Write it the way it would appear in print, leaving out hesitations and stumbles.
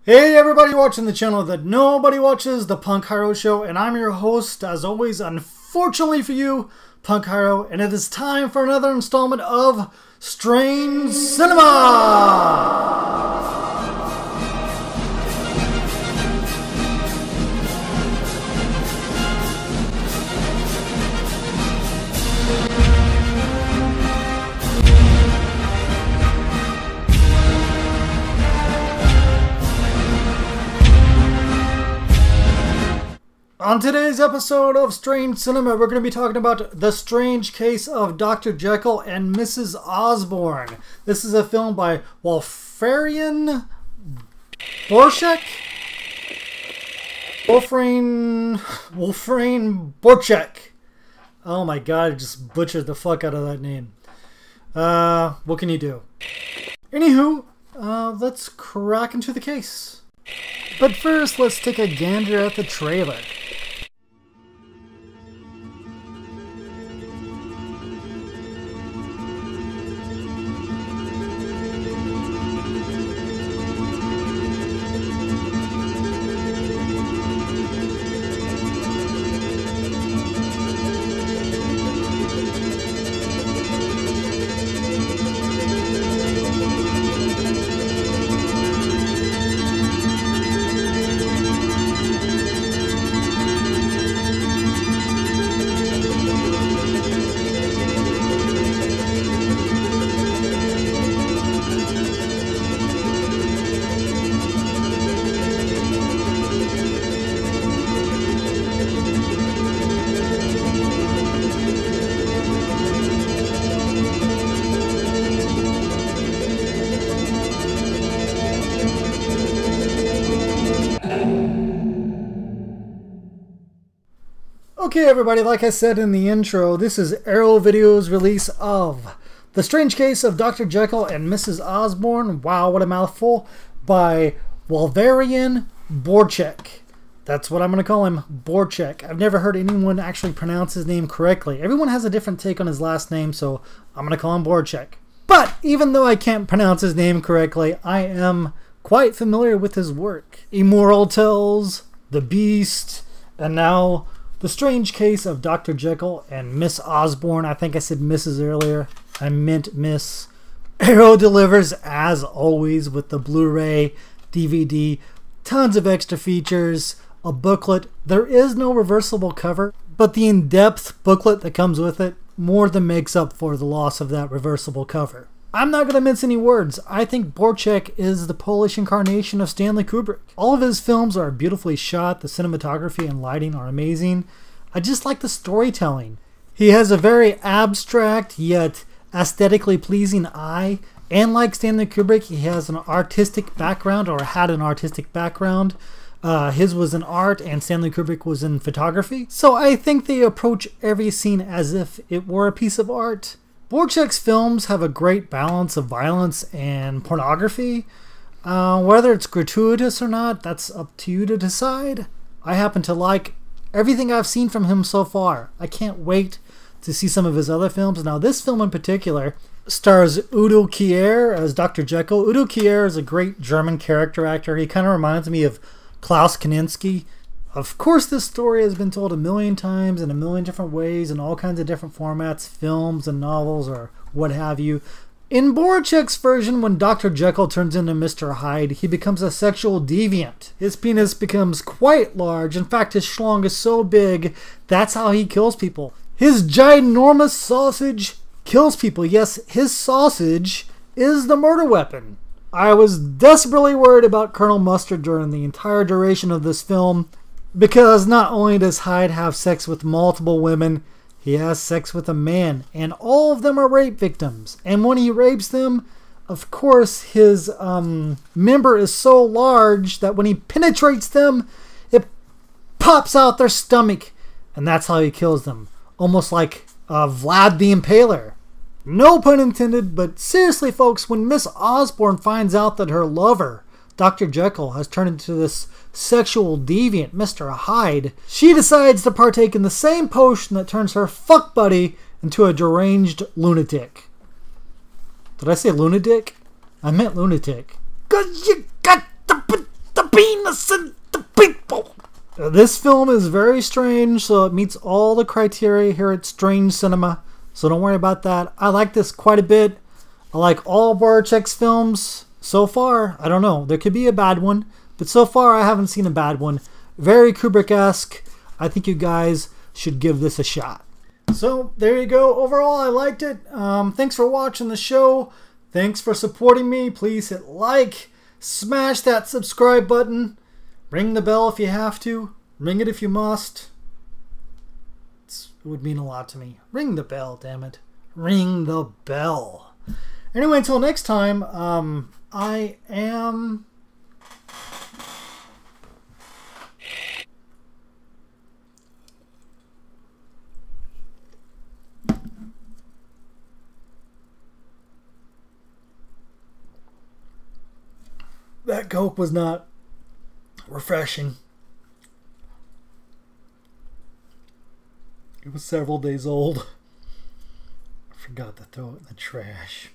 Hey everybody watching the channel that nobody watches, the Punk Hiro Show, and I'm your host, as always, unfortunately for you, Punk Hiro, and it is time for another installment of Strange Cinema! On today's episode of Strange Cinema, we're going to be talking about The Strange Case of Dr. Jekyll and Mrs. Osbourne. This is a film by Wolfram Borchek? Wolfram Borchek. Oh my god, I just butchered the fuck out of that name. What can you do? Anywho, let's crack into the case. But first, let's take a gander at the trailer. Okay everybody, like I said in the intro, this is Arrow Video's release of The Strange Case of Dr. Jekyll and Mrs. Osbourne, wow what a mouthful, by Wolfram Borchek. That's what I'm going to call him, Borchek. I've never heard anyone actually pronounce his name correctly. Everyone has a different take on his last name, so I'm going to call him Borchek. But even though I can't pronounce his name correctly, I am quite familiar with his work. Immoral Tales, The Beast, and now The Strange Case of Dr. Jekyll and Miss Osbourne. I think I said Mrs. earlier. I meant Miss. Arrow delivers, as always, with the Blu-ray, DVD, tons of extra features, a booklet. There is no reversible cover, but the in-depth booklet that comes with it more than makes up for the loss of that reversible cover. I'm not going to mince any words. I think Borchek is the Polish incarnation of Stanley Kubrick. All of his films are beautifully shot. The cinematography and lighting are amazing. I just like the storytelling. He has a very abstract yet aesthetically pleasing eye. And like Stanley Kubrick, he has an artistic background, or had an artistic background. His was in art and Stanley Kubrick was in photography. So I think they approach every scene as if it were a piece of art. Borchek's films have a great balance of violence and pornography. Whether it's gratuitous or not, that's up to you to decide. I happen to like everything I've seen from him so far. I can't wait to see some of his other films. Now this film in particular stars Udo Kier as Dr. Jekyll. Udo Kier is a great German character actor. He kind of reminds me of Klaus Kinski. Of course, this story has been told a million times in a million different ways in all kinds of different formats, films and novels or what have you. In Borchek's version, when Dr. Jekyll turns into Mr. Hyde, he becomes a sexual deviant. His penis becomes quite large. In fact, his schlong is so big, that's how he kills people. His ginormous sausage kills people. Yes, his sausage is the murder weapon. I was desperately worried about Colonel Mustard during the entire duration of this film, because not only does Hyde have sex with multiple women, he has sex with a man, and all of them are rape victims. And when he rapes them, of course, his member is so large that when he penetrates them, it pops out their stomach, and that's how he kills them. Almost like Vlad the Impaler. No pun intended, but seriously, folks, when Miss Osbourne finds out that her lover, Dr. Jekyll, has turned into this sexual deviant, Mr. Hyde, she decides to partake in the same potion that turns her fuck buddy into a deranged lunatic. Did I say lunatic? I meant lunatic. 'Cause you got to put the innocent people. This film is very strange, so it meets all the criteria here at Strange Cinema. So don't worry about that. I like this quite a bit. I like all Boracek's films so far. I don't know. There could be a bad one, but so far I haven't seen a bad one. Very Kubrick-esque. I think you guys should give this a shot. So there you go. Overall, I liked it. Thanks for watching the show. Thanks for supporting me. Please hit like. Smash that subscribe button. Ring the bell if you have to. Ring it if you must. It would mean a lot to me. Ring the bell, damn it. Ring the bell. Anyway, until next time, I am... That Coke was not refreshing. It was several days old. I forgot to throw it in the trash.